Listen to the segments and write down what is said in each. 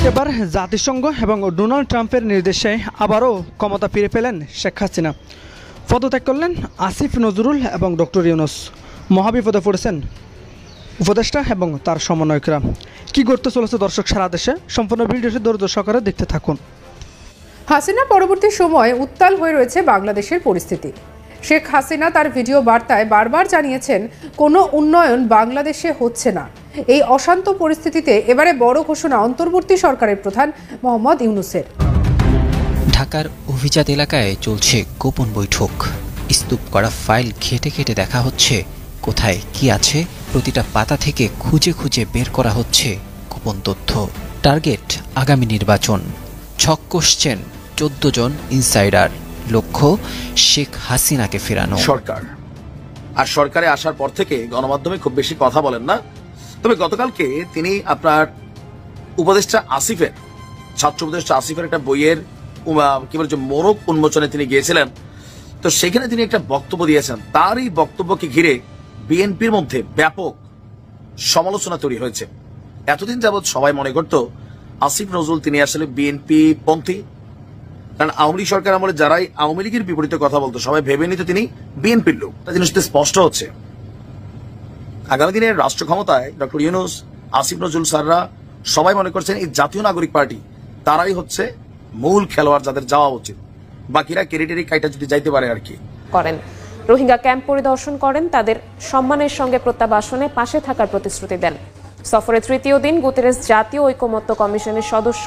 এবার জাতিসংঘ এবং ডোনাল্ড ট্রাম্পের নির্দেশে আবারও ক্ষমতা ফিরে পেলেন শেখ হাসিনা। পদত্যাগ করলেন আসিফ নজরুল এবং ডক্টর ইউনূস। মহাবিপদে পড়েছেন উপদেষ্টা এবং তার সমন্বয়করা। কি করতে চলেছে দর্শক সারা দেশে, সম্পূর্ণ ভিডিওটি ধৈর্য সহকারে দেখতে থাকুন। হাসিনা পরবর্তী সময়ে উত্তাল হয়ে রয়েছে বাংলাদেশের পরিস্থিতি। শেখ হাসিনা তার ভিডিও বার্তায় বারবার জানিয়েছেন কোনো উন্নয়ন বাংলাদেশে হচ্ছে না। এই অশান্ত পরিস্থিতিতে এবারে বড় ঘোষণা অন্তর্বর্তী সরকারের প্রধান মোহাম্মদ ইউনূসের। ঢাকার অভিজাত এলাকায় চলছে গোপন বৈঠক। স্তূপ করা ফাইল ঘেটে ঘেটে দেখা হচ্ছে কোথায় কি আছে। প্রতিটা পাতা থেকে খুঁজে খুঁজে বের করা হচ্ছে গোপন তথ্য। টার্গেট আগামী নির্বাচন। ছক কষছেন 14 জন ইনসাইডার। লক্ষ্য শেখ হাসিনাকে ফেরানো। সরকার আর সরকারে আসার পর থেকে গণমাধ্যমে খুব বেশি কথা বলেন না, তবে গতকালকে তিনি আপনার উপদেষ্টা আসিফের, ছাত্র উপদেষ্টা আসিফের একটা বইয়ের কি বলে মোড়ক উন্মোচনে তিনি গিয়েছিলেন। তো সেখানে তিনি একটা বক্তব্য দিয়েছেন। তার এই বক্তব্যকে ঘিরে বিএনপির মধ্যে ব্যাপক সমালোচনা তৈরি হয়েছে। এতদিন যাবৎ সবাই মনে করত আসিফ নজরুল তিনি আসলে বিএনপি পন্থী, কারণ আওয়ামী লীগ সরকার আমলে যারাই আওয়ামী লীগের বিপরীতে কথা বলতো সবাই ভেবে নিত তিনি বিএনপির লোক। তা জিনিসটা স্পষ্ট হচ্ছে আগামী দিনের রাষ্ট্র ক্ষমতায় ডক্টর ইউনূস, আসিফ নজরুল স্যাররা সবাই মনে করছেন এই জাতীয় নাগরিক পার্টি তারাই হচ্ছে মূল খেলোয়াড়, যাদের যাওয়া উচিত। বাকিরা ক্যারিটারি কাইটা যদি যাইতে পারে আর কি করেন। রোহিঙ্গা ক্যাম্প পরিদর্শন করেন, তাদের সম্মানের সঙ্গে প্রত্যাবাসনে পাশে থাকার প্রতিশ্রুতি দেন। সফরের তৃতীয় দিন গুতেরেস জাতীয় ঐকমত্য কমিশনের সদস্য,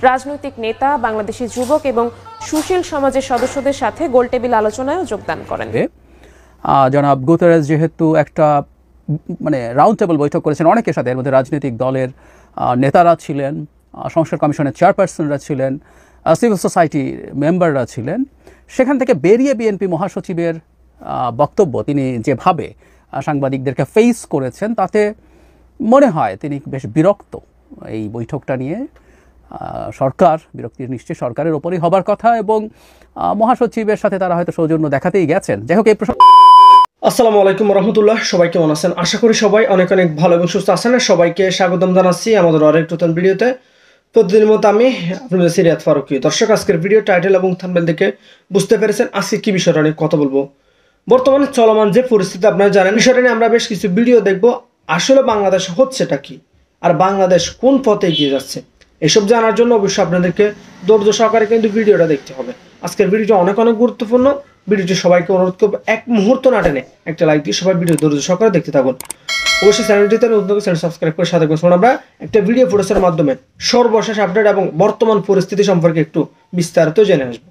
রাজনৈতিক নেতা, বাংলাদেশি যুবক এবং সুশীল সমাজের সদস্যদের সাথে গোলটেবিল আলোচনায়ও যোগদান করেন। জনাব গুতেরেস যেহেতু একটা রাউন্ড টেবিল বৈঠক করেছেন অনেকের সাথে, এর মধ্যে রাজনৈতিক দলের নেতারা ছিলেন, সংস্কার কমিশনের চেয়ারপারসনরা ছিলেন, সিভিল সোসাইটির মেম্বাররা ছিলেন। সেখান থেকে বেরিয়ে বিএনপি মহাসচিবের বক্তব্য, তিনি যেভাবে সাংবাদিকদেরকে ফেস করেছেন তাতে মনে হয় তিনি বেশ বিরক্ত এই বৈঠকটা নিয়ে। সরকার বিরক্তির নিশ্চয়ই সরকারের ওপরই হবার কথা এবং মহাসচিবের সাথে তারা হয়তো সৌজন্য দেখাতেই গেছেন। যাই হোক, এই প্রসঙ্গে আসসালামু আলাইকুম রহমতুল্লাহ। সবাই কেমন আছেন? আশা করি সবাই অনেক অনেক ভালো এবং সুস্থ আছেন। সবাইকে স্বাগতম জানাচ্ছি আমাদের আরেক নতুন ভিডিওতে। প্রতিদিনের মতো আমি আপনাদের সিরিয়াত ফারুকি। দর্শক, আজকের ভিডিও টাইটেল এবং থাম্বনেল দেখে বুঝতে পেরেছেন আজকে কি বিষয়টা নিয়ে কথা বলবো। বর্তমানে চলমান যে পরিস্থিতি আপনারা জানেন, বিষয়টা নিয়ে আমরা বেশ কিছু ভিডিও দেখব। আসলে বাংলাদেশে হচ্ছেটা কি আর বাংলাদেশ কোন পথে এগিয়ে যাচ্ছে, এসব জানার জন্য অবশ্যই আপনাদেরকে ধৈর্য সহকারে কিন্তু ভিডিওটা দেখতে হবে। আজকের ভিডিওটা অনেক অনেক গুরুত্বপূর্ণ। ভিডিওটি সবাইকে অনুরোধ করবো এক মুহূর্ত না টেনে একটা লাইক দিয়ে সবাই ভিডিও ধৈর্য সহকারে দেখতে থাকুন। অবশ্যই চ্যানেলটিতে নতুন চ্যানেল সাবস্ক্রাইব করে সাথে বসুন। আমরা একটা ভিডিও ফুটেজের মাধ্যমে সর্বশেষ আপডেট এবং বর্তমান পরিস্থিতি সম্পর্কে একটু বিস্তারিত জেনে আসব।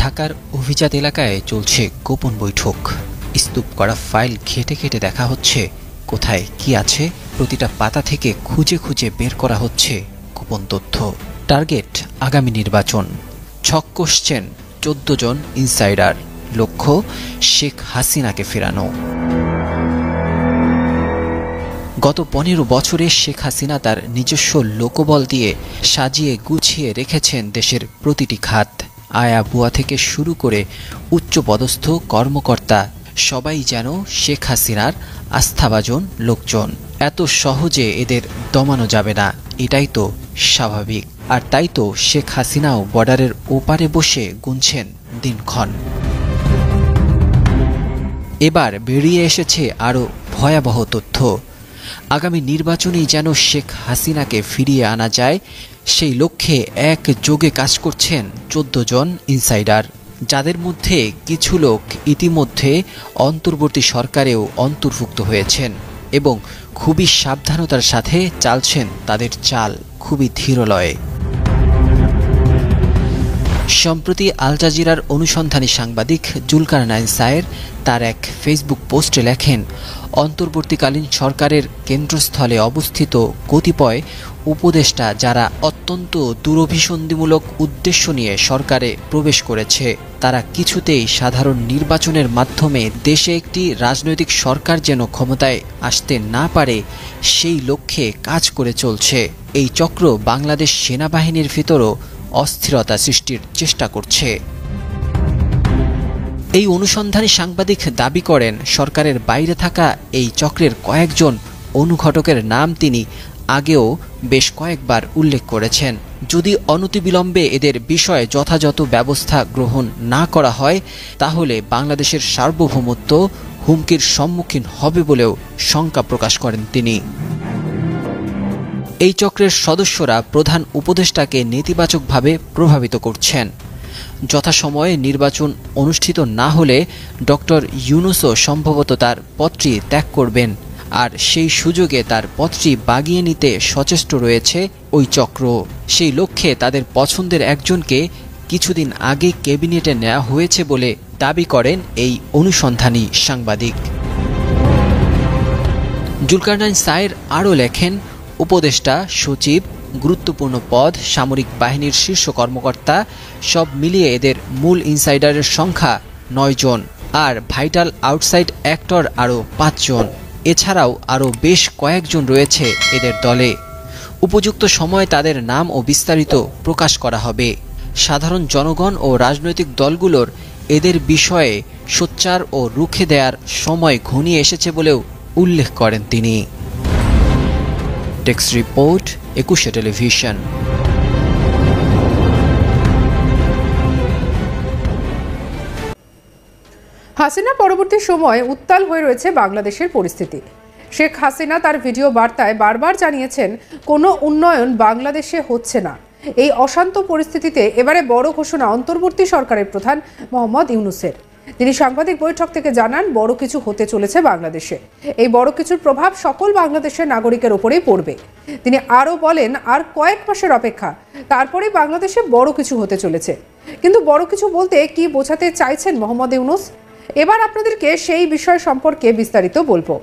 ঢাকার অভিজাত এলাকায় চলছে গোপন বৈঠক। স্তূপ করা ফাইল ঘেটে ঘেটে দেখা হচ্ছে কোথায় কি আছে। প্রতিটা পাতা থেকে খুঁজে খুঁজে বের করা হচ্ছে গোপন তথ্য। টার্গেট আগামী নির্বাচন। ছক কষছেন 14 জন ইনসাইডার। লক্ষ্য শেখ হাসিনাকে ফেরানো। গত 15 বছরে শেখ হাসিনা তার নিজস্ব লোকবল দিয়ে সাজিয়ে গুছিয়ে রেখেছেন দেশের প্রতিটি খাত। আয়া বুয়া থেকে শুরু করে উচ্চপদস্থ কর্মকর্তা সবাই যেন শেখ হাসিনার আস্থাভাজন লোকজন। এত সহজে এদের দমানো যাবে না, এটাই তো স্বাভাবিক। আর তাই তো শেখ হাসিনাও বর্ডারের ওপারে বসে গুনছেন দিনক্ষণ। এবার বেরিয়ে এসেছে আরও ভয়াবহ তথ্য। আগামী নির্বাচনেই যেন শেখ হাসিনাকে ফিরিয়ে আনা যায়, সেই লক্ষ্যে একযোগে কাজ করছেন 14 জন ইনসাইডার, যাদের মধ্যে কিছু লোক ইতিমধ্যে অন্তর্বর্তী সরকারেও অন্তর্ভুক্ত হয়েছেন এবং খুবই সাবধানতার সাথে চালছেন তাদের চাল, খুবই ধীরলয়ে। সম্প্রতি আল জাজিরার অনুসন্ধানী সাংবাদিক জুলকারনাইন সায়ের তার এক ফেসবুক পোস্টে লেখেন, অন্তর্বর্তীকালীন সরকারের কেন্দ্রস্থলে অবস্থিত কতিপয় উপদেষ্টা যারা অত্যন্ত দুরভিসন্ধিমূলক উদ্দেশ্য নিয়ে সরকারে প্রবেশ করেছে, তারা কিছুতেই সাধারণ নির্বাচনের মাধ্যমে দেশে একটি রাজনৈতিক সরকার যেন ক্ষমতায় আসতে না পারে সেই লক্ষ্যে কাজ করে চলছে। এই চক্র বাংলাদেশ সেনাবাহিনীর ভিতরও অস্থিরতা সৃষ্টির চেষ্টা করছে। এই অনুসন্ধানী সাংবাদিক দাবি করেন, সরকারের বাইরে থাকা এই চক্রের কয়েকজন অনুঘটকের নাম তিনি আগেও বেশ কয়েকবার উল্লেখ করেছেন। যদি অনতিবিলম্বে এদের বিষয়ে যথাযথ ব্যবস্থা গ্রহণ না করা হয়, তাহলে বাংলাদেশের সার্বভৌমত্ব হুমকির সম্মুখীন হবে বলেও শঙ্কা প্রকাশ করেন তিনি। এই চক্রের সদস্যরা প্রধান উপদেষ্টাকে নেতিবাচকভাবে প্রভাবিত করছেন। যথাসময়ে নির্বাচন অনুষ্ঠিত না হলে ডক্টর ইউনূসও সম্ভবত তার পদটি ত্যাগ করবেন, আর সেই সুযোগে তার পদটি বাগিয়ে নিতে সচেষ্ট রয়েছে ওই চক্র। সেই লক্ষ্যে তাদের পছন্দের একজনকে কিছুদিন আগে ক্যাবিনেটে নেওয়া হয়েছে বলে দাবি করেন এই অনুসন্ধানী সাংবাদিক। জুলকারনাইন সায়ের আরও লেখেন, উপদেষ্টা, সচিব, গুরুত্বপূর্ণ পদ, সামরিক বাহিনীর শীর্ষ কর্মকর্তা সব মিলিয়ে এদের মূল ইনসাইডারের সংখ্যা 9 জন, আর ভাইটাল আউটসাইড অ্যাক্টর আরও 5 জন। এছাড়াও আরও বেশ কয়েকজন রয়েছে এদের দলে। উপযুক্ত সময়ে তাদের নাম ও বিস্তারিত প্রকাশ করা হবে। সাধারণ জনগণ ও রাজনৈতিক দলগুলোর এদের বিষয়ে সোচ্চার ও রুখে দেওয়ার সময় ঘনিয়ে এসেছে বলেও উল্লেখ করেন তিনি। Text report, 21 television. হাসিনা পরবর্তী সময়ে উত্তাল হয়ে রয়েছে বাংলাদেশের পরিস্থিতি। শেখ হাসিনা তার ভিডিও বার্তায় বারবার জানিয়েছেন, কোনো উন্নয়ন বাংলাদেশে হচ্ছে না। এই অশান্ত পরিস্থিতিতে এবারে বড় ঘোষণা অন্তর্বর্তী সরকারের প্রধান মোহাম্মদ ইউনূসের। তিনি সাংবাদিক বৈঠক থেকে জানান, বড় কিছু হতে চলেছে বাংলাদেশে। এই বড় কিছুর প্রভাব সকল বাংলাদেশের নাগরিকের উপরেই পড়বে। তিনি আরও বলেন, আর কয়েক মাসের অপেক্ষা, তারপরেই বাংলাদেশে বড় কিছু হতে চলেছে। কিন্তু বড় কিছু বলতে কি বোঝাতে চাইছেন মোহাম্মদ ইউনূস? এবার আপনাদেরকে সেই বিষয় সম্পর্কে বিস্তারিত বলবো।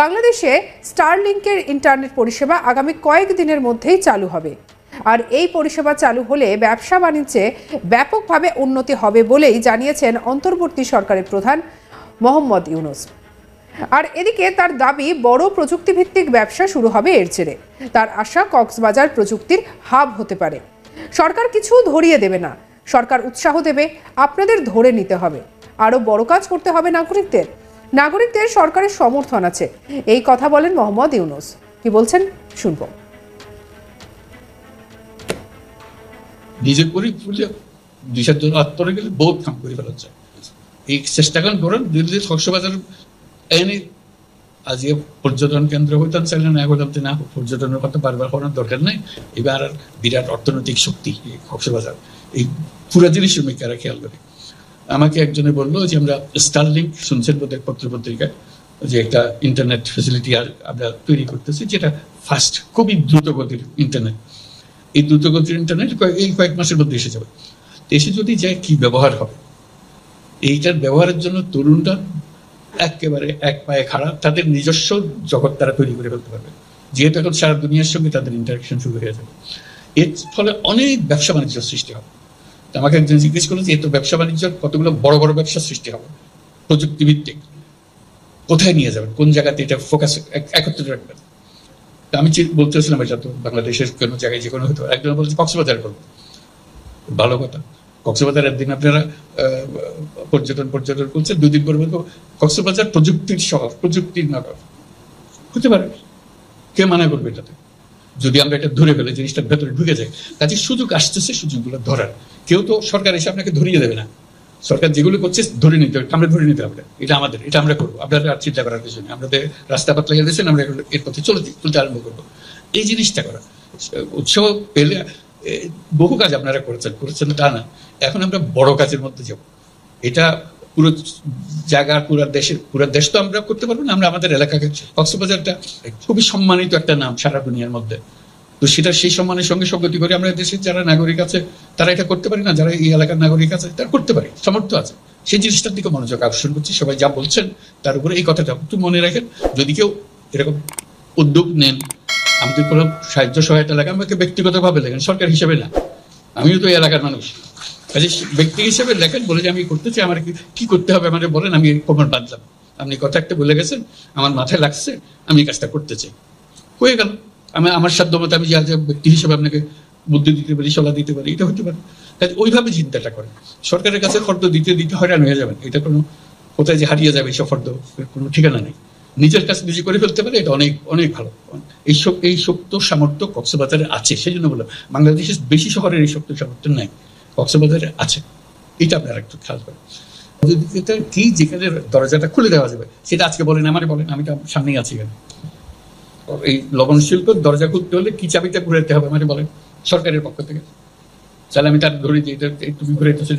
বাংলাদেশে স্টারলিংকের ইন্টারনেট পরিষেবা আগামী কয়েক দিনের মধ্যেই চালু হবে। আর এই পরিষেবা চালু হলে ব্যবসা বাণিজ্যে ব্যাপকভাবে উন্নতি হবে বলেই জানিয়েছেন অন্তর্বর্তী সরকারের প্রধান মোহাম্মদ ইউনূস। আর এদিকে তার দাবি, বড় প্রযুক্তিভিত্তিক ব্যবসা শুরু হবে এর জেরে। তার আশা, কক্সবাজার প্রযুক্তির হাব হতে পারে। সরকার কিছু ধরিয়ে দেবে না, সরকার উৎসাহ দেবে, আপনাদের ধরে নিতে হবে। আরও বড় কাজ করতে হবে নাগরিকদের সরকারের সমর্থন আছে, এই কথা বলেন মোহাম্মদ ইউনূস। কি বলছেন শুনব। নিজে করি ফুলে 2-4 জন আত্মরে গেলে বহুত কাম করে ফেলা যায়। এই চেষ্টা করেন দিল্লির কক্সবাজার এনে আজকে পর্যটন কেন্দ্র হইতাম চাইলে না হইতাম না, পর্যটনের কথা বারবার করার দরকার নেই। এবার আর বিরাট অর্থনৈতিক শক্তি কক্সবাজার, এই পুরো জিনিস শ্রমিকেরা খেয়াল করে। আমাকে একজনে বললো যে আমরা স্টারলিংক শুনছেন বোধহয় পত্রিকায়, যে একটা ইন্টারনেট ফেসিলিটি আমরা তৈরি করতেছি, যেটা ফাস্ট, খুবই দ্রুতগতির ইন্টারনেট। এই দ্রুতগতির ইন্টারনেট এই কয়েক মাসের মধ্যে এসে যাবে। এসে যদি যায়, কি ব্যবহার হবে, এইটার ব্যবহারের জন্য তরুণরা একেবারে এক পায়ে খাড়া, তাদের নিজস্ব জগৎ তারা তৈরি করে ফেলতে পারবে, যেহেতু এখন সারা দুনিয়ার সঙ্গে তাদের ইন্টারাকশন শুরু হয়ে যাবে। এর ফলে অনেক ব্যবসা বাণিজ্য সৃষ্টি হবে। আমাকে একজন জিজ্ঞেস করলো যে এত ব্যবসা বাণিজ্যের কতগুলো বড় বড় ব্যবসা সৃষ্টি হবে প্রযুক্তিভিত্তিক, কোথায় নিয়ে যাবেন, কোন জায়গাতে এটা ফোকাস একত্রিত রাখবেন। তো আমি বলতেছিলাম, এটা তো বাংলাদেশের কোনো জায়গায় যে কোনো হতো। একজন বলছে কক্সবাজার করবো, ভালো কথা। কক্সবাজার একদিন আপনারা পর্যটন করছেন, 2 দিন পর বলবো কক্সবাজার প্রযুক্তির শহর, প্রযুক্তির নগর হতে পারে। কে মানা করবে এটাতে? যদি আমরা এটা ধরে ফেলে, জিনিসটার ভেতরে ঢুকে যায়। কাজে সুযোগ আসতেছে, সুযোগগুলো ধরার। কেউ তো সরকার এসে আপনাকে ধরিয়ে দেবে না। সরকার যেগুলো করছে ধরে নিতে হবে, আমরা ধরে নিতে হবে, এটা আমাদের, এটা আমরা করবো। আপনারা আর চিন্তা করার কিছু নেই। আমাদের রাস্তা পাত লাগিয়ে দিয়েছেন, আমরা এর পথে চলতে আরম্ভ করবো। এই জিনিসটা করা, উৎসাহ পেলে বহু কাজ আপনারা করেছেন তা না। এখন আমরা বড় কাজের মধ্যে যাব। এটা পুরো জায়গা, পুরো দেশ তো আমরা করতে পারবো না। আমরা আমাদের এলাকাকে, কক্সবাজারটা খুবই সম্মানিত একটা নাম সারা দুনিয়ার মধ্যে। তো সেটা সেই সম্মানের সঙ্গে সঙ্গতি করে আমরা দেশের যারা নাগরিক আছে তারা এটা করতে পারি না, যারা এই এলাকার নাগরিক আছে তারা করতে পারি, সামর্থ্য আছে। সেই জিনিসটার দিকে মনোযোগ আকর্ষণ করছি। সবাই যা বলছেন তার উপরে এই কথাটা একটু মনে রাখেন। যদি কেউ এরকম উদ্যোগ নেন, আমাদের কোনো সাহায্য সহায়তা লাগে, আমাকে ব্যক্তিগতভাবে লেখেন, সরকার হিসেবে না। আমিও তো এই এলাকার মানুষ, কাজে ব্যক্তি হিসেবে লেখেন, বলে যে আমি করতে চাই, আমার কি করতে হবে আমাদের বলেন, আমি কোমর বাঁধলাম। আপনি কথা একটা বলে গেছেন, আমার মাথায় লাগছে, আমি কাজটা করতে চাই, হয়ে গেল। আমার সাধ্য মতো আমি যে ব্যক্তি হিসেবে আপনাকে বুদ্ধি দিতে পারি, সলা দিতে পারি, এটা হতে পারে। কাজে ওইভাবে চিন্তাটা করেন। সরকারের কাছে ফর্দ দিতে দিতে হয়রান হয়ে যাবেন, এটা কোনো কোথায় যে হারিয়ে যাবে এইসব ফর্দ কোনো ঠিকানা নেই। নিজের কাছে নিজে করে ফেলতে পারে, এটা অনেক অনেক ভালো। এই শক্ত সামর্থ্য কক্সবাজারে আছে, সেই জন্য বললাম বাংলাদেশের বেশি শহরের এই শক্ত সামর্থ্য নাই, কক্সবাজারে আছে। এটা আপনারা একটু খেয়াল করেন। কি যেখানে দরজাটা খুলে দেওয়া যাবে সেটা আজকে বলেন, আমারে বলেন, আমি তো সামনেই আছি। এখানে এই লবণ শিল্পের দরজা খুলতে হলে কি চাবিটা ঘুরাইতে হবে আমারে বলেন সরকারের পক্ষ থেকে। তাহলে আমি তার ধরে দিই, তুমি ঘুরাইতেছি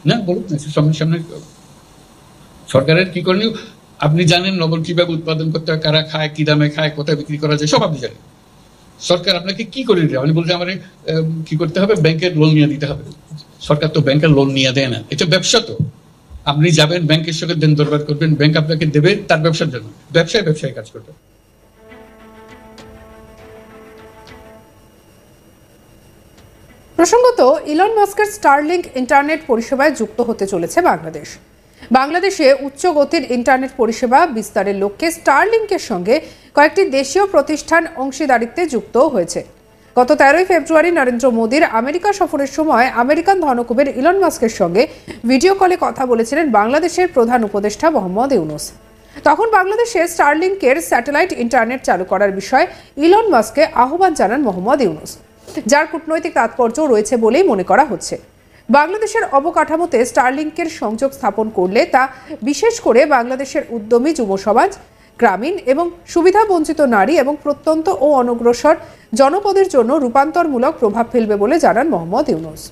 না, বলুন না, সামনে সামনে সরকারের কি করণীয় আপনি জানেন। লবণ কিভাবে উৎপাদন করতে হয়, কারা খায়, কি দামে খায়, কোথায় বিক্রি করা যায়, সব আপনি জানেন। সরকার আপনাকে কি করে দিতে হবে? আপনি বলছেন আমার কি করতে হবে, ব্যাংকের লোন নিয়ে দিতে হবে। সরকার তো ব্যাংকের লোন নিয়ে দেয় না, এটা ব্যবসা। তো আপনি যাবেন ব্যাংকের সঙ্গে দেন দরবার করবেন, ব্যাংক আপনাকে দেবে তার ব্যবসার জন্য। ব্যবসায় কাজ করবে। প্রসঙ্গত, ইলন মাস্কের স্টারলিংক ইন্টারনেট পরিষেবায় যুক্ত হতে চলেছে বাংলাদেশ। বাংলাদেশে উচ্চ গতির ইন্টারনেট পরিষেবা বিস্তারের লক্ষ্যে স্টারলিংকের সঙ্গে কয়েকটি দেশীয় প্রতিষ্ঠান অংশীদারিত্বে যুক্ত হয়েছে। গত 13 ফেব্রুয়ারি নরেন্দ্র মোদীর আমেরিকা সফরের সময় আমেরিকান ধনকুবের ইলন মাস্কের সঙ্গে ভিডিও কলে কথা বলেছিলেন বাংলাদেশের প্রধান উপদেষ্টা মোহাম্মদ ইউনূস। তখন বাংলাদেশে স্টারলিংকের স্যাটেলাইট ইন্টারনেট চালু করার বিষয়ে ইলন মাস্ককে আহ্বান জানান মোহাম্মদ ইউনূস, যার কূটনৈতিক তাৎপর্য রয়েছে বলেই মনে করা হচ্ছে। বাংলাদেশের অবকাঠামোতে স্টারলিংকের সংযোগ স্থাপন করলে তা বিশেষ করে বাংলাদেশের উদ্যমী যুব সমাজ, গ্রামীণ এবং সুবিধাবঞ্চিত নারী এবং প্রত্যন্ত ও অনগ্রসর জনপদের জন্য রূপান্তরমূলক প্রভাব ফেলবে বলে জানান মোহাম্মদ ইউনূস।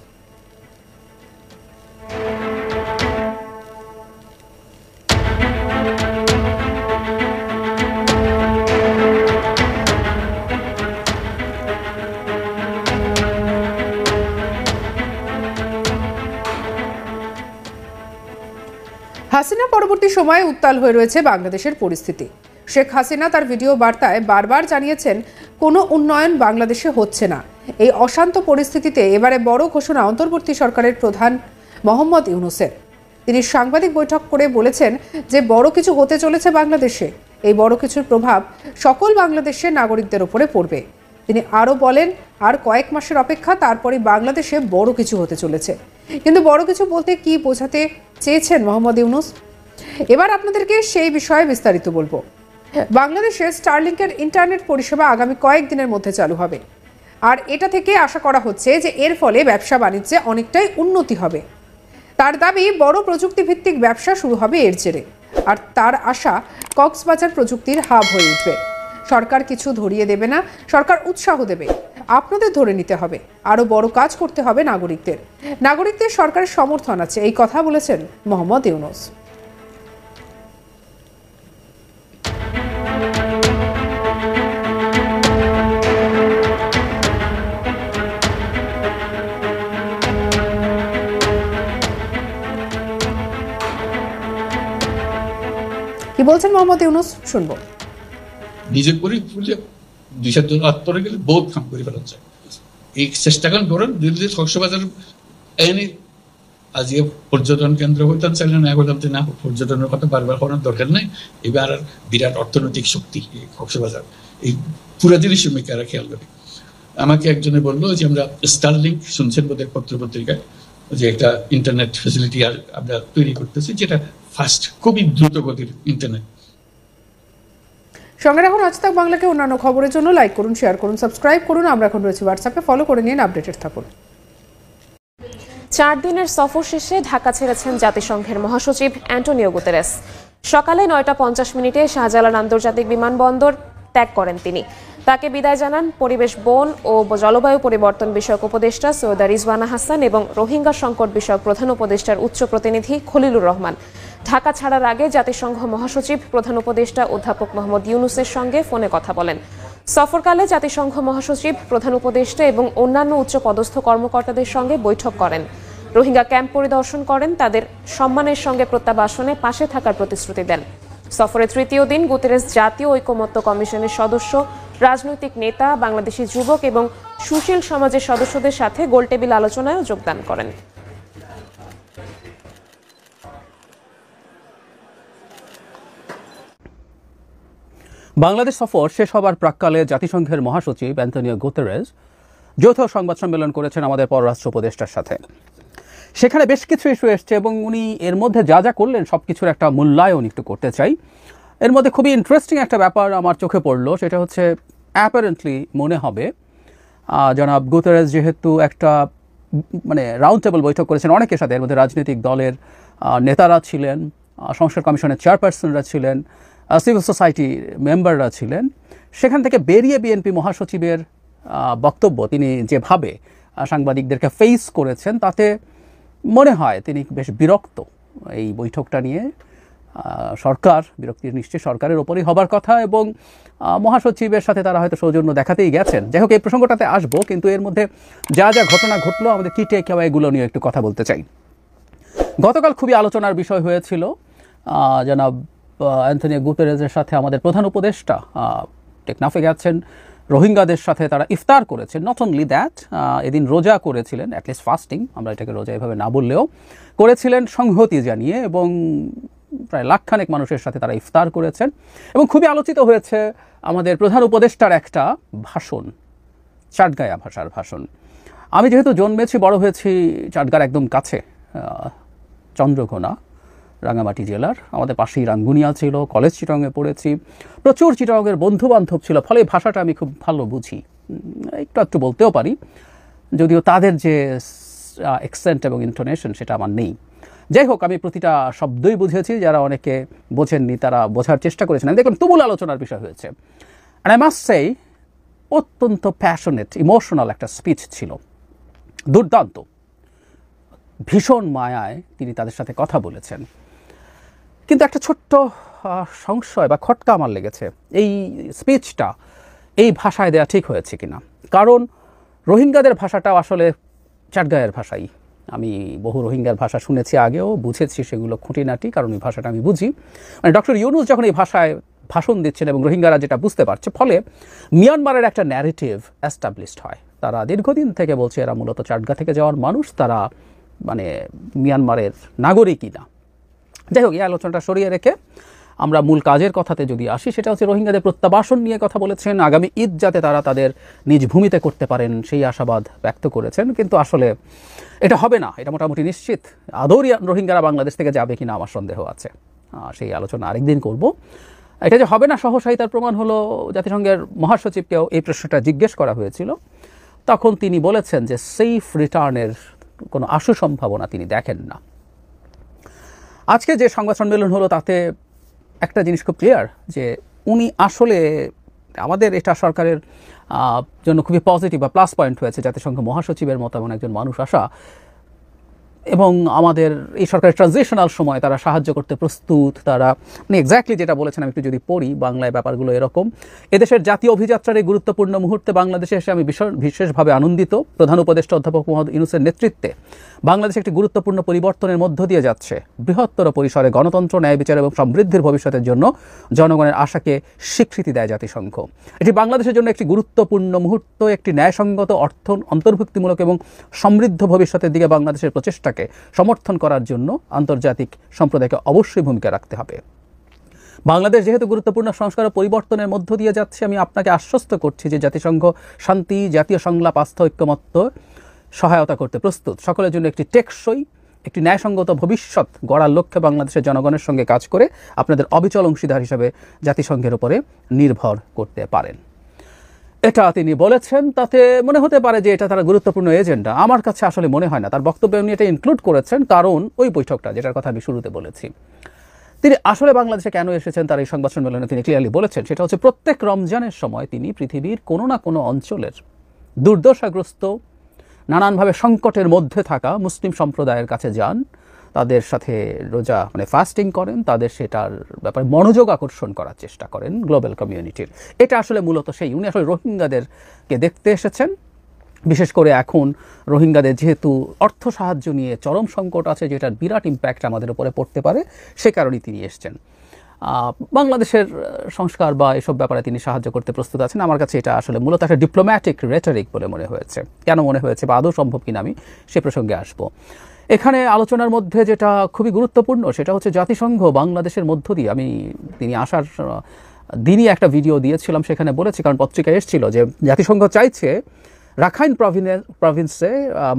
হাসিনা পরবর্তী সময়ে উত্তাল হয়ে রয়েছে বাংলাদেশের পরিস্থিতি। শেখ হাসিনা তার ভিডিও বার্তায় বারবার জানিয়েছেন কোনো উন্নয়ন বাংলাদেশে হচ্ছে না। এই অশান্ত পরিস্থিতিতে এবারে বড় ঘোষণা অন্তর্বর্তী সরকারের প্রধান মোহাম্মদ ইউনূসের। তিনি সাংবাদিক বৈঠক করে বলেছেন যে বড় কিছু হতে চলেছে বাংলাদেশে। এই বড় কিছুর প্রভাব সকল বাংলাদেশের নাগরিকদের উপরে পড়বে। তিনি আরও বলেন, আর কয়েক মাসের অপেক্ষা, তারপরে বাংলাদেশে বড় কিছু হতে চলেছে। কিন্তু বড় কিছু বলতে কি বোঝাতে চেয়েছেন মোহাম্মদ ইউনূস, এবার আপনাদেরকে সেই বিষয়ে বিস্তারিত বলবো। বাংলাদেশে স্টারলিংকের ইন্টারনেট পরিষেবা আগামী কয়েকদিনের মধ্যে চালু হবে, আর এটা থেকে আশা করা হচ্ছে যে এর ফলে ব্যবসা বাণিজ্যে অনেকটাই উন্নতি হবে। তার দাবি, বড় প্রযুক্তিভিত্তিক ব্যবসা শুরু হবে এর জেরে, আর তার আশা কক্সবাজার প্রযুক্তির হাব হয়ে উঠবে। সরকার কিছু ধরিয়ে দেবে না, সরকার উৎসাহ দেবে। আপনাদের ধরে নিতে হবে, আরও বড় কাজ করতে হবে নাগরিকদের সরকারের সমর্থন আছে, এই কথা বলেছেন মোহাম্মদ ইউনূস। কি বলছেন মোহাম্মদ ইউনূস, শুনবো। নিজে করি 2074 গেলে বহুত কাম করে ফেলা যায়। এই চেষ্টাকান করেন দিল্লি কক্সবাজার এনে আজকে পর্যটন কেন্দ্র হইতাম চাইলে না করতাম, না পর্যটনের কথা বারবার করার দরকার নেই। এবার আর বিরাট অর্থনৈতিক শক্তি কক্সবাজার, এই পুরা জিনিস মেকারা খেয়াল করে। আমাকে একজনে বললো যে আমরা স্টারলিংক শুনছেন বোধহয় পত্র পত্রিকায়, যে একটা ইন্টারনেট ফেসিলিটি আর আমরা তৈরি করতেছি, যেটা ফাস্ট, খুবই দ্রুত গতির ইন্টারনেট। সঙ্গে রাখুন আজ তাক বাংলাকে। অন্যান্য খবরের জন্য লাইক করুন, শেয়ার করুন, সাবস্ক্রাইব করুন। আমরা এখন রয়েছি হোয়াটসঅ্যাপে, ফলো করে নিন, আপডেটেড থাকুন। 4 দিনের সফর শেষে ঢাকা ছেড়েছেন জাতিসংঘের মহাসচিব অ্যান্টোনিও গুতেরেস। সকালে 9:50 শাহজালাল আন্তর্জাতিক বিমানবন্দর ত্যাগ করেন তিনি। তাকে বিদায় জানান পরিবেশ, বন ও জলবায়ু পরিবর্তন বিষয়ক উপদেষ্টা সৈয়দা রিজওয়ানা হাসান এবং রোহিঙ্গা সংকট বিষয়ক প্রধান উপদেষ্টার উচ্চ প্রতিনিধি খলিলুর রহমান। ঢাকা ছাড়ার আগে জাতিসংঘ মহাসচিব প্রধান উপদেষ্টা অধ্যাপক মোহাম্মদ ইউনূসের সঙ্গে ফোনে কথা বলেন। সফরকালে জাতিসংঘ মহাসচিব, প্রধান উপদেষ্টা এবং অন্যান্য উচ্চপদস্থ কর্মকর্তাদের সঙ্গে বৈঠক করেন। রোহিঙ্গা ক্যাম্প পরিদর্শন করেন, তাদের সম্মানের সঙ্গে প্রত্যাবাসনে পাশে থাকার প্রতিশ্রুতি দেন। সফরের তৃতীয় দিন গুতেরেস জাতীয় ঐকমত্য কমিশনের সদস্য, রাজনৈতিক নেতা, বাংলাদেশি যুবক এবং সুশীল সমাজের সদস্যদের সাথে গোলটেবিল আলোচনায় যোগদান করেন। বাংলাদেশ সফর শেষ হবার প্রাক্কালে জাতিসংঘের মহাসচিব অ্যান্টোনিও গুতেরেস যৌথ সংবাদ সম্মেলন করেছেন আমাদের পররাষ্ট্র উপদেষ্টার সাথে। সেখানে বেশ কিছু ইস্যু এসছে এবং উনি এর মধ্যে যা যা করলেন সব কিছুর একটা মূল্যায়ন একটু করতে চাই। এর মধ্যে খুবই ইন্টারেস্টিং একটা ব্যাপার আমার চোখে পড়লো, সেটা হচ্ছে অ্যাপারেন্টলি মনে হবে জনাব গুতেরেস যেহেতু একটা মানে রাউন্ড টেবল বৈঠক করেছেন অনেকের সাথে, এর মধ্যে রাজনৈতিক দলের নেতারা ছিলেন, সংস্কার কমিশনের চেয়ারপারসনরা ছিলেন, সিভিল সোসাইটির মেম্বাররা ছিলেন। সেখান থেকে বেরিয়ে বিএনপি মহাসচিবের বক্তব্য তিনি যেভাবে সাংবাদিকদেরকে ফেস করেছেন তাতে মনে হয় তিনি বেশ বিরক্ত এই বৈঠকটা নিয়ে। সরকার বিরক্তির নিশ্চয়ই সরকারের ওপরই হবার কথা এবং মহাসচিবের সাথে তারা হয়তো সৌজন্য দেখাতেই গেছেন। যাই হোক, এই প্রসঙ্গটাতে আসবো, কিন্তু এর মধ্যে যা যা ঘটনা ঘটলো আমাদের কি টেক অ্যাওয়ে এগুলো নিয়ে একটু কথা বলতে চাই। গতকাল খুবই আলোচনার বিষয় হয়েছিল জনাব অ্যান্থনিও গুতেরেসের সাথে আমাদের প্রধান উপদেষ্টা টেকনাফে গেছেন, রোহিঙ্গাদের সাথে তারা ইফতার করেছেন। নট অনলি দ্যাট, এদিন রোজা করেছিলেন, অ্যাটলিস্ট ফাস্টিং, আমরা এটাকে রোজা এভাবে না বললেও করেছিলেন সংহতি জানিয়ে, এবং প্রায় লাখখানেক মানুষের সাথে তারা ইফতার করেছেন। এবং খুবই আলোচিত হয়েছে আমাদের প্রধান উপদেষ্টার একটা ভাষণ, চাটগাঁয়া ভাষার ভাষণ। আমি যেহেতু জন্মেছি বড় হয়েছি চাটগাঁর একদম কাছে, চন্দ্রঘোনা, রাঙামাটি জেলার, আমাদের পাশেই রাঙ্গুনিয়া ছিল, কলেজ চিটাংয়ে পড়েছি, প্রচুর চিটাংয়ের বন্ধু বান্ধব ছিল, ফলে ভাষাটা আমি খুব ভালো বুঝি, একটু একটু বলতেও পারি, যদিও তাদের যে অ্যাকসেন্ট এবং ইন্টোনেশন সেটা আমার নেই। যাই হোক, আমি প্রতিটা শব্দই বুঝেছি, যারা অনেকে বোঝেননি তারা বোঝার চেষ্টা করেছেন। দেখুন, তুমুল আলোচনার বিষয় হয়েছে। অ্যান্ড আই মাস্ট সে অত্যন্ত প্যাশনেট ইমোশনাল একটা স্পিচ ছিল, দুর্দান্ত, ভীষণ মায়ায় তিনি তাদের সাথে কথা বলেছেন। কিন্তু একটা ছোট্ট সংশয় বা খটকা আমার লেগেছে, এই স্পিচটা এই ভাষায় দেওয়া ঠিক হয়েছে কিনা। কারণ রোহিঙ্গাদের ভাষাটাও আসলে চাটগাঁয়ের ভাষাই। আমি বহু রোহিঙ্গার ভাষা শুনেছি আগেও, বুঝেছি সেগুলো খুঁটিনাটি, কারণ এই ভাষাটা আমি বুঝি। মানে ডক্টর ইউনুস যখন এই ভাষায় ভাষণ দিচ্ছেন এবং রোহিঙ্গারা যেটা বুঝতে পারছে, ফলে মিয়ানমারের একটা ন্যারেটিভ অ্যাস্টাবলিশড হয়। তারা দীর্ঘদিন থেকে বলছে এরা মূলত চাটগাঁ থেকে যাওয়ার মানুষ, তারা মানে মিয়ানমারের নাগরিকই না। যাই হোক, এই আলোচনাটা সরিয়ে রেখে আমরা মূল কাজের কথাতে যদি আসি, সেটা হচ্ছে রোহিঙ্গাদের প্রত্যাবাসন নিয়ে কথা বলেছেন। আগামী ঈদ যাতে তারা তাদের নিজ ভূমিতে করতে পারেন সেই আশাবাদ ব্যক্ত করেছেন। কিন্তু আসলে এটা হবে না, এটা মোটামুটি নিশ্চিত। আদৌ রোহিঙ্গারা বাংলাদেশ থেকে যাবে কিনা আমার সন্দেহ আছে, সেই আলোচনা আরেকদিন করব। এটা যে হবে না সহসাই তার প্রমাণ হলো, জাতিসংঘের মহাসচিবকেও এই প্রশ্নটা জিজ্ঞেস করা হয়েছিল, তখন তিনি বলেছেন যে সেফ রিটার্নের কোনো আশু সম্ভাবনা তিনি দেখেন না। আজকে যে সংবাদ সম্মেলন হলো তাতে একটা জিনিস খুব ক্লিয়ার, যে উনি আসলে আমাদের এটা সরকারের জন্য খুবই পজিটিভ বা প্লাস পয়েন্ট হয়েছে জাতিসংঘ মহাসচিবের মতো এমন একজন মানুষ আসা, এবং আমাদের এই সরকারের ট্রানজিশনাল সময় তারা সাহায্য করতে প্রস্তুত। তারা মানে এক্স্যাক্টলি যেটা বলেছেন, আমি একটু যদি পড়ি বাংলায় ব্যাপারগুলো এরকম: এদেশের জাতীয় অভিযাত্রার এই গুরুত্বপূর্ণ মুহূর্তে বাংলাদেশে এসে আমি বিশেষভাবে আনন্দিত। প্রধান উপদেষ্টা অধ্যাপক মোহাম্মদ ইউনূসের নেতৃত্বে বাংলাদেশ একটি গুরুত্বপূর্ণ পরিবর্তনের মধ্য দিয়ে যাচ্ছে। বৃহত্তর পরিসরে গণতন্ত্র, ন্যায় বিচার এবং সমৃদ্ধির ভবিষ্যতের জন্য জনগণের আশাকে স্বীকৃতি দেয় জাতিসংঘ। এটি বাংলাদেশের জন্য একটি গুরুত্বপূর্ণ মুহূর্ত, একটি ন্যায়সঙ্গত, অন্তর্ভুক্তিমূলক এবং সমৃদ্ধ ভবিষ্যতের দিকে বাংলাদেশের প্রচেষ্টাকে সমর্থন করার জন্য আন্তর্জাতিক সম্প্রদায়কে অবশ্যই ভূমিকা রাখতে হবে। বাংলাদেশ যেহেতু গুরুত্বপূর্ণ সংস্কার ও পরিবর্তনের মধ্য দিয়ে যাচ্ছে, আমি আপনাকে আশ্বস্ত করছি যে জাতিসংঘ শান্তি, জাতীয় সংলাপ, আস্থা, ঐক্যমত্য সহায়তা করতে প্রস্তুত। সকলের জন্য একটি টেকসই, একটি ন্যায়সঙ্গত ভবিষ্যৎ গড়ার লক্ষ্যে বাংলাদেশের জনগণের সঙ্গে কাজ করে আপনাদের অবিচল অংশীদার হিসেবে জাতিসংঘের উপরে নির্ভর করতে পারেন। এটা তিনি বলেছেন। তাতে মনে হতে পারে যে এটা তারা গুরুত্বপূর্ণ এজেন্ডা। আমার কাছে আসলে মনে হয় না। তার বক্তব্যে উনি এটা ইনক্লুড করেছেন কারণ ওই বৈঠকটা, যেটার কথা আমি শুরুতে বলেছি, তিনি আসলে বাংলাদেশে কেন এসেছেন তার এই সংবাদ সম্মেলনে তিনি ক্লিয়ারলি বলেছেন। সেটা হচ্ছে প্রত্যেক রমজানের সময় তিনি পৃথিবীর কোনো না কোনো অঞ্চলের দুর্দশাগ্রস্ত, নানানভাবে সংকটের মধ্যে থাকা মুসলিম সম্প্রদায়ের কাছে যান, তাদের সাথে রোজা মানে ফাস্টিং করেন, তাদের সেটার ব্যাপারে মনোযোগ আকর্ষণ করার চেষ্টা করেন গ্লোবাল কমিউনিটির। এটা আসলে মূলত সেই, উনি আসলে রোহিঙ্গাদেরকে দেখতে এসেছেন। বিশেষ করে এখন রোহিঙ্গাদের যেহেতু অর্থ সাহায্য নিয়ে চরম সংকট আছে, যেটার বিরাট ইম্প্যাক্ট আমাদের উপরে পড়তে পারে, সে কারণেই তিনি এসছেন। বাংলাদেশের সংস্কার বা এসব ব্যাপারে তিনি সাহায্য করতে প্রস্তুত আছেন। আমার কাছে এটা আসলে মূলত একটা ডিপ্লোম্যাটিক রেটরিক বলে মনে হয়েছে। কেন মনে হয়েছে বা আদৌ সম্ভব কিনা আমি সে প্রসঙ্গে আসবো। এখানে আলোচনার মধ্যে যেটা খুবই গুরুত্বপূর্ণ সেটা হচ্ছে জাতিসংঘ বাংলাদেশের মধ্য দিয়ে, আমি তিনি আসার দিনই একটা ভিডিও দিয়েছিলাম, সেখানে বলেছি, কারণ পত্রিকায় এসেছিল যে জাতিসংঘ চাইছে রাখাইন প্রভিন্সে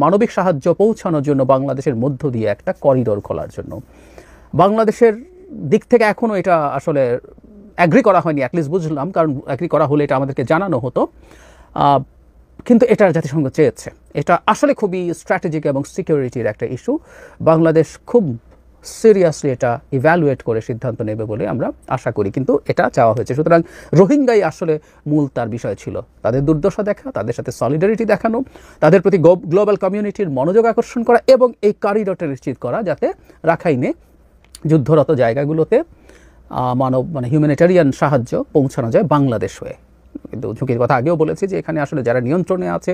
মানবিক সাহায্য পৌঁছানোর জন্য বাংলাদেশের মধ্য দিয়ে একটা করিডোর খোলার জন্য। বাংলাদেশের দিক থেকে এখনও এটা আসলে অ্যাগ্রি করা হয়নি, অ্যাটলিস্ট বুঝলাম, কারণ অ্যাগ্রি করা হলে এটা আমাদেরকে জানানো হতো, কিন্তু এটা জাতিসংঘ চেয়েছে। এটা আসলে খুবই স্ট্র্যাটেজিক এবং সিকিউরিটির একটা ইস্যু। বাংলাদেশ খুব সিরিয়াসলি এটা ইভ্যালুয়েট করে সিদ্ধান্ত নেবে বলে আমরা আশা করি, কিন্তু এটা চাওয়া হয়েছে। সুতরাং রোহিঙ্গাই আসলে মূল তার বিষয় ছিল, তাদের দুর্দশা দেখা, তাদের সাথে সলিডারিটি দেখানো, তাদের প্রতি গ্লোবাল কমিউনিটির মনোযোগ আকর্ষণ করা এবং এই করিডোরটা নিশ্চিত করা যাতে রাখাইনে যুদ্ধরত জায়গাগুলোতে হিউম্যানিটেরিয়ান সাহায্য পৌঁছানো যায় বাংলাদেশ হয়ে। কিন্তু ঝুঁকির কথা আগেও বলেছি যে এখানে আসলে যারা নিয়ন্ত্রণে আছে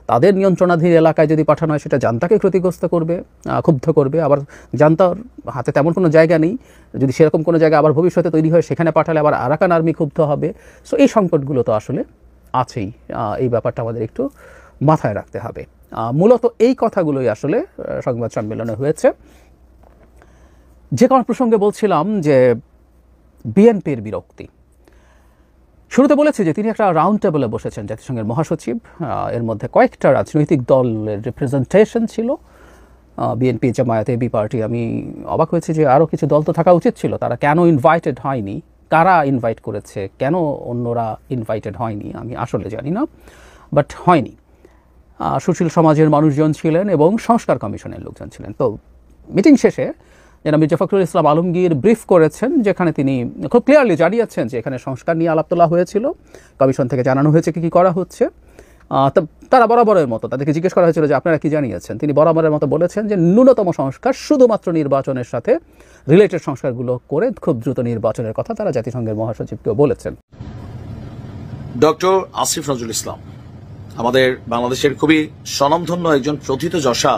তাদের নিয়ন্ত্রণাধীন এলাকায় যদি পাঠানো হয় সেটা জান্তাকে ক্ষতিগ্রস্ত করবে, ক্ষুব্ধ করবে। আবার জান্তার হাতে তেমন কোনো জায়গা নেই, যদি সেরকম কোনো জায়গা আবার ভবিষ্যতে তৈরি হয় সেখানে পাঠালে আবার আরাকান আর্মি ক্ষুব্ধ হবে। সো এই সংকটগুলো তো আসলে আছেই, এই ব্যাপারটা আমাদের একটু মাথায় রাখতে হবে। মূলত এই কথাগুলোই আসলে সংবাদ সম্মেলনে হয়েছে। যে কোনো প্রসঙ্গে বলছিলাম যে বিএনপির বিরক্তি। শুরুতে বলেছি যে তিনি একটা রাউন্ড টেবলে বসেছেন জাতিসংঘের মহাসচিব, এর মধ্যে কয়েকটা রাজনৈতিক দলের রিপ্রেজেন্টেশন ছিল, বিএনপি, জামায়াত, এবি পার্টি। আমি অবাক হয়েছি যে আরও কিছু দল তো থাকা উচিত ছিল, তারা কেন ইনভাইটেড হয়নি, কারা ইনভাইট করেছে, কেন অন্যরা ইনভাইটেড হয়নি আমি আসলে জানি না, বাট হয়নি। সুশীল সমাজের মানুষজন ছিলেন এবং সংস্কার কমিশনের লোকজন ছিলেন। তো মিটিং শেষে জনাব মির্জা ফখরুল ইসলাম আলমগীর ব্রিফ করেছেন, যেখানে তিনি খুব ক্লিয়ারলি জানিয়েছেন যে এখানে সংস্কার নিয়ে আলাপ তোলা হয়েছিল, কমিশন থেকে জানানো হয়েছে কী করা হচ্ছে। তারা বরাবরের মতো তাদেরকে জিজ্ঞেস করা হয়েছিল যে আপনারা কি জানিয়েছেন, তিনি বরাবরের মতো বলেছেন যে ন্যূনতম সংস্কার শুধুমাত্র নির্বাচনের সাথে রিলেটেড সংস্কারগুলো করে খুব দ্রুত নির্বাচনের কথা তারা জাতিসংঘের মহাসচিবকেও বলেছেন। ডক্টর আসিফ নজরুল ইসলাম আমাদের বাংলাদেশের খুবই স্বনামধন্য একজন প্রথিতযশা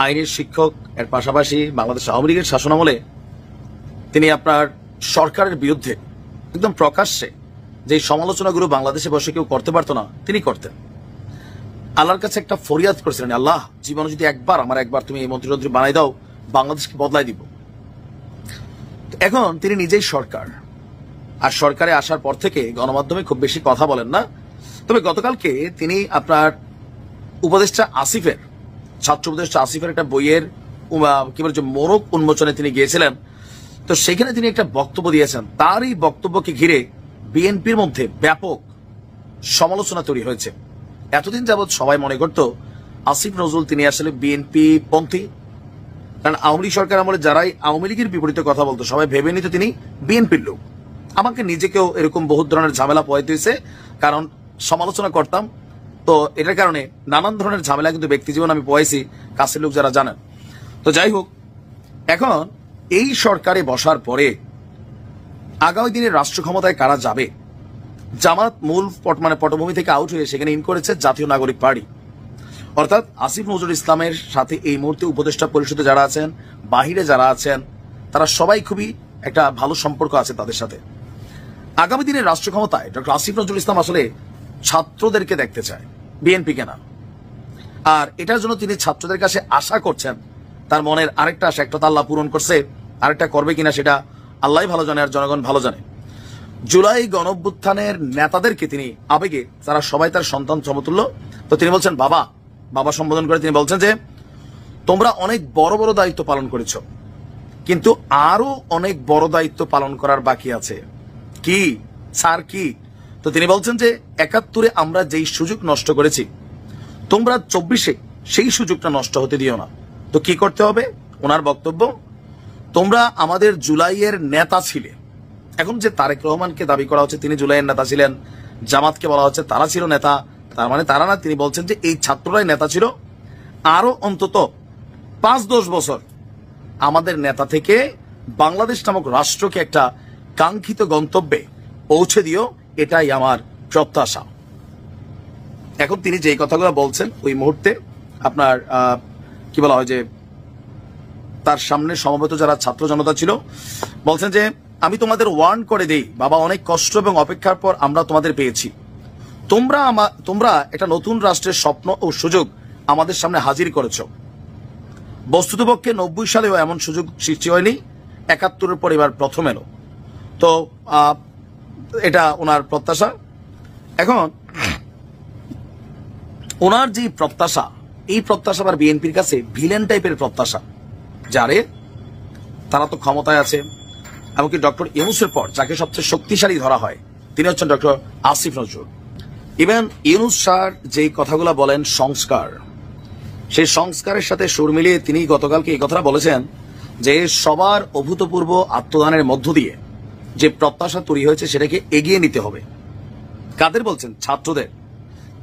আইনের শিক্ষক, এর পাশাপাশি বাংলাদেশ আওয়ামী লীগের শাসনামলে তিনি আপনার সরকারের বিরুদ্ধে একদম প্রকাশ্যে যে সমালোচনাগুলো বাংলাদেশে বসে কেউ করতে পারতো না তিনি করতেন। আল্লাহর কাছে একটা ফরিয়াদ করেছিলেন, আল্লাহ জীবনে যদি একবার তুমি এই মন্ত্রী বানাই দাও, বাংলাদেশকে বদলাই দিব। এখন তিনি নিজেই সরকার, আর সরকারে আসার পর থেকে গণমাধ্যমে খুব বেশি কথা বলেন না। তবে গতকালকে তিনি আপনার উপদেষ্টা আসিফের, ছাত্র উপদেষ্টা আসিফের একটা বইয়ের কি বলছে মোড়ক উন্মোচনে তিনি গিয়েছিলেন। তো সেখানে তিনি একটা বক্তব্য দিয়েছেন, তার এই বক্তব্যকে ঘিরে বিএনপির মধ্যে ব্যাপক সমালোচনা তৈরি হয়েছে। এতদিন যাবৎ সবাই মনে করত আসিফ নজরুল তিনি আসলে বিএনপি পন্থী, কারণ আওয়ামী লীগ সরকার আমলে যারাই আওয়ামী লীগের বিপরীতে কথা বলতো সবাই ভেবে নিত তিনি বিএনপির লোক। আমাকে নিজেকেও এরকম বহুত ধরনের ঝামেলা পোহাইতে হয়েছে, কারণ সমালোচনা করতাম, তো এটার কারণে নানান ধরনের ঝামেলা কিন্তু ব্যক্তি জীবন আমি পোহাইছি, কাছের লোক যারা জানেন। তো যাই হোক, এখন এই সরকারে বসার পরে আগামী দিনে রাষ্ট্র ক্ষমতায় কারা যাবে, জামাত মূল পটভূমি থেকে আউট হয়ে সেখানে ইন করেছে জাতীয় নাগরিক পার্টি, অর্থাৎ আসিফ নজরুল ইসলামের সাথে এই মুহূর্তে উপদেষ্টা পরিষদে যারা আছেন, বাহিরে যারা আছেন, তারা সবাই খুবই একটা ভালো সম্পর্ক আছে তাদের সাথে। আগামী দিনের রাষ্ট্র ক্ষমতায় ডক্টর আসিফ নজরুল ইসলাম আসলে ছাত্রদেরকে দেখতে চায়, বিএনপিকে না। আর এটার জন্য তিনি ছাত্রদের কাছে আশা করছেন, তার মনের আরেকটা আশা, একটা তো আল্লাহ পূরণ করছে, আরেকটা করবে কিনা সেটা আল্লাহ ভালো জানে আর জনগণ ভালো জানে। জুলাই গণঅভ্যুত্থানের নেতাদেরকে তিনি আবেগে, তারা সবাই তার সন্তান সমতুল্য, তো তিনি বলছেন বাবা বাবা সম্বোধন করে তিনি বলছেন যে তোমরা অনেক বড় বড় দায়িত্ব পালন করেছ, কিন্তু আরো অনেক বড় দায়িত্ব পালন করার বাকি আছে। কি স্যার কি? তো তিনি বলছেন যে ৭১-এ আমরা যেই সুযোগ নষ্ট করেছি, তোমরা ২৪-এ সেই সুযোগটা নষ্ট হতে দিও না। তো কি করতে হবে? ওনার বক্তব্য, তোমরা আমাদের জুলাইয়ের নেতা ছিলে। এখন যে তারেক রহমানকে দাবি করা হচ্ছে তিনি জুলাইয়ের নেতা ছিলেন, জামাতকে বলা হচ্ছে তারা ছিল নেতা, তার মানে তারা না, তিনি বলছেন যে এই ছাত্ররাই নেতা ছিল। আরো অন্তত ৫-১০ বছর আমাদের নেতা থেকে বাংলাদেশ নামক রাষ্ট্রকে একটা কাঙ্ক্ষিত গন্তব্যে পৌঁছে দিও, এটাই আমার প্রত্যাশা। এখন তিনি যে কথাগুলো বলছেন ওই মুহূর্তে আপনার কি বলা হয় যে তার সামনে সমবেত যারা ছাত্র জনতা ছিল বলছেন যে আমি তোমাদের ওয়ার্ন করে দেই বাবা, অনেক কষ্ট এবং অপেক্ষার পর আমরা তোমাদের পেয়েছি। তোমরা একটা নতুন রাষ্ট্রের স্বপ্ন ও সুযোগ আমাদের সামনে হাজির করেছ। বস্তুতপক্ষে ৯০ সালেও এমন সুযোগ সৃষ্টি হয়নি, ৭১-এর পর এবার প্রথম এলো। তো এটা ওনার প্রত্যাশা। এখন ওনার যে প্রত্যাশা, এই প্রত্যাশা আবার বিএনপির কাছে ভিলেন টাইপের প্রত্যাশা, যারে তারা তো ক্ষমতায় আছে। এমনকি ডক্টর ইউনূসের পর যাকে সবচেয়ে শক্তিশালী ধরা হয় তিনি হচ্ছেন doctor Asif Nazrul. Even Yunus sir যেই কথাগুলো বলেন সংস্কার, সেই সংস্কারের সাথে সুর মিলিয়ে তিনি গতকালকে এই কথাটা বলেছেন যে সবার অভূতপূর্ব আত্মদানের মধ্য দিয়ে যে প্রত্যাশা তৈরি হয়েছে সেটাকে এগিয়ে নিতে হবে। কাদের বলছেন? ছাত্রদের।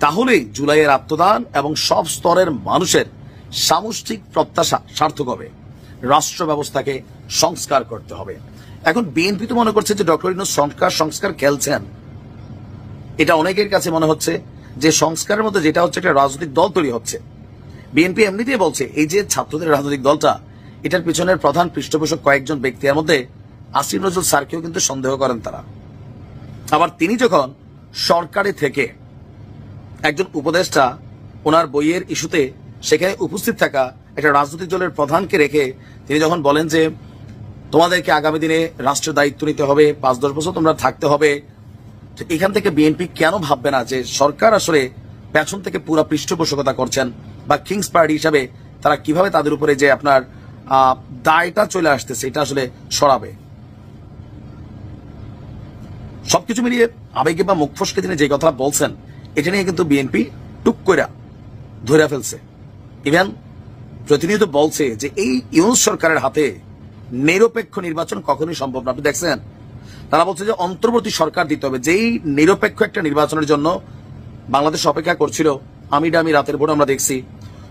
তাহলেই জুলাইয়ের আত্মদান এবং সব স্তরের মানুষের সামষ্টিক প্রত্যাশা সার্থক হবে। রাষ্ট্র ব্যবস্থাকে সংস্কার করতে হবে। এখন বিএনপি তো মনে করছে যে ডক্টর ইউনূস সংস্কার খেলছেন। এটা অনেকের কাছে মনে হচ্ছে যে সংস্কারের মধ্যে যেটা হচ্ছে একটা রাজনৈতিক দল তৈরি হচ্ছে। বিএনপি এমনিতেই বলছে এই যে ছাত্রদের রাজনৈতিক দলটা, এটার পিছনের প্রধান পৃষ্ঠপোষক কয়েকজন ব্যক্তির মধ্যে আসিফ নজরুল স্যারকেও কিন্তু সন্দেহ করেন তারা। আবার তিনি যখন সরকারে থেকে একজন উপদেষ্টা, ওনার বইয়ের ইস্যুতে সেখানে উপস্থিত থাকা একটা রাজনৈতিক দলের প্রধানকে রেখে তিনি যখন বলেন যে তোমাদেরকে আগামী দিনে রাষ্ট্রের দায়িত্ব নিতে হবে, 5-10 বছর তোমরা থাকতে হবে, এখান থেকে বিএনপি কেন ভাববে না যে সরকার আসলে পেছন থেকে পুরো পৃষ্ঠপোষকতা করছেন, বা কিংস পার্টি হিসাবে তারা কিভাবে তাদের উপরে যে আপনার দায়টা চলে আসতেছে এটা আসলে সরাবে। সবকিছু মিলিয়ে আবেগে বা মুখ ফসকে তিনি যে কথা বলছেন এটা নিয়ে কিন্তু বিএনপি টুক করে ধরে ফেলছে। ইভেন প্রতিনিয়ত বলছে যে এই ইউনূস সরকারের হাতে নিরপেক্ষ নির্বাচন কখনোই সম্ভব না। আপনি দেখছেন তারা বলছে যে অন্তর্বর্তী সরকার দিতে হবে, যেই নিরপেক্ষ একটা নির্বাচনের জন্য বাংলাদেশ অপেক্ষা করছিল। আমি রাতের ভোট আমরা দেখছি।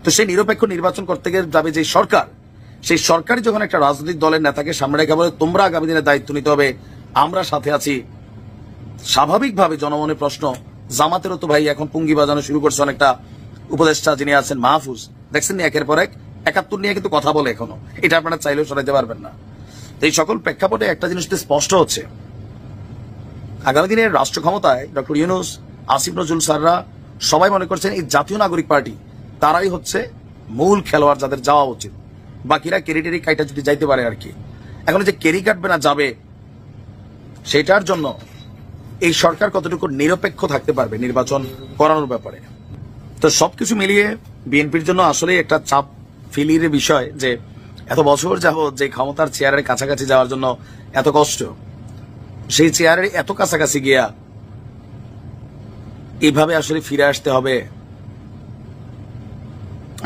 তো সেই নিরপেক্ষ নির্বাচন করতে গেলে যাবে যে সরকার, সেই সরকারই যখন একটা রাজনৈতিক দলের নেতাকে সামনে রেখে বলে তোমরা আগামী দিনে দায়িত্ব নিতে হবে, আমরা সাথে আছি, স্বাভাবিকভাবে জনমনের প্রশ্ন, জামাতেরও তো ভাই এখন পুঙ্গি বাজানো শুরু করছে অনেকটা উপদেষ্টা যিনি আছেন মাহফুজ, দেখছেন একের পর এক 71 নিয়ে কিন্তু কথা বলে এখনো, এটা আপনারা চাইলেও সরাইতে পারবেন না। এই সকল প্রেক্ষাপটে একটা জিনিস স্পষ্ট হচ্ছে, আগামী দিনের রাষ্ট্র ক্ষমতায় ডক্টর ইউনূস, আসিফ নজরুল স্যাররা সবাই মনে করছেন এই জাতীয় নাগরিক পার্টি তারাই হচ্ছে মূল খেলোয়াড় যাদের যাওয়া উচিত। বাকিরা কেরি কাইটা যদি যাইতে পারে আর কি। এখন যে কেরি কাটবে না যাবে, সেটার জন্য এই সরকার কতটুকু নিরপেক্ষ থাকতে পারবে নির্বাচন করানোর ব্যাপারে। তো সবকিছু মিলিয়ে বিএনপির জন্য আসলে একটা চাপ ফিলির বিষয় যে এত বছর যাবত যে ক্ষমতার চেয়ারের কাছাকাছি যাওয়ার জন্য এত কষ্ট, সেই চেয়ারের এত কাছাকাছি গিয়া এইভাবে আসলে ফিরে আসতে হবে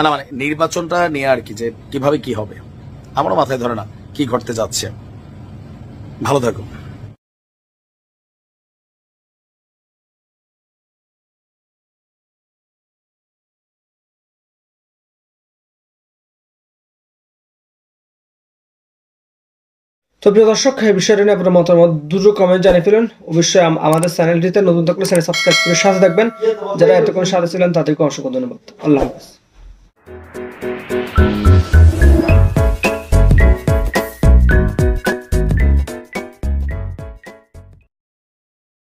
না, মানে নির্বাচনটা নিয়ে আর কি, যে কিভাবে কি হবে আমারও মাথায় ধরে না কি ঘটতে যাচ্ছে। ভালো থাকুন। তো প্রিয় দর্শক, এই বিষয়টা নিয়ে আপনার মতামত দ্রুত কমেন্ট জানিয়ে ফেলুন। অবশ্যই আমাদের চ্যানেলটিতে নতুন থাকলে চ্যানেল সাবস্ক্রাইব করে সাথে থাকবেন। যারা এতক্ষণ সাথে ছিলেন তাদেরকে অসংখ্য ধন্যবাদ। আল্লাহ হাফেজ।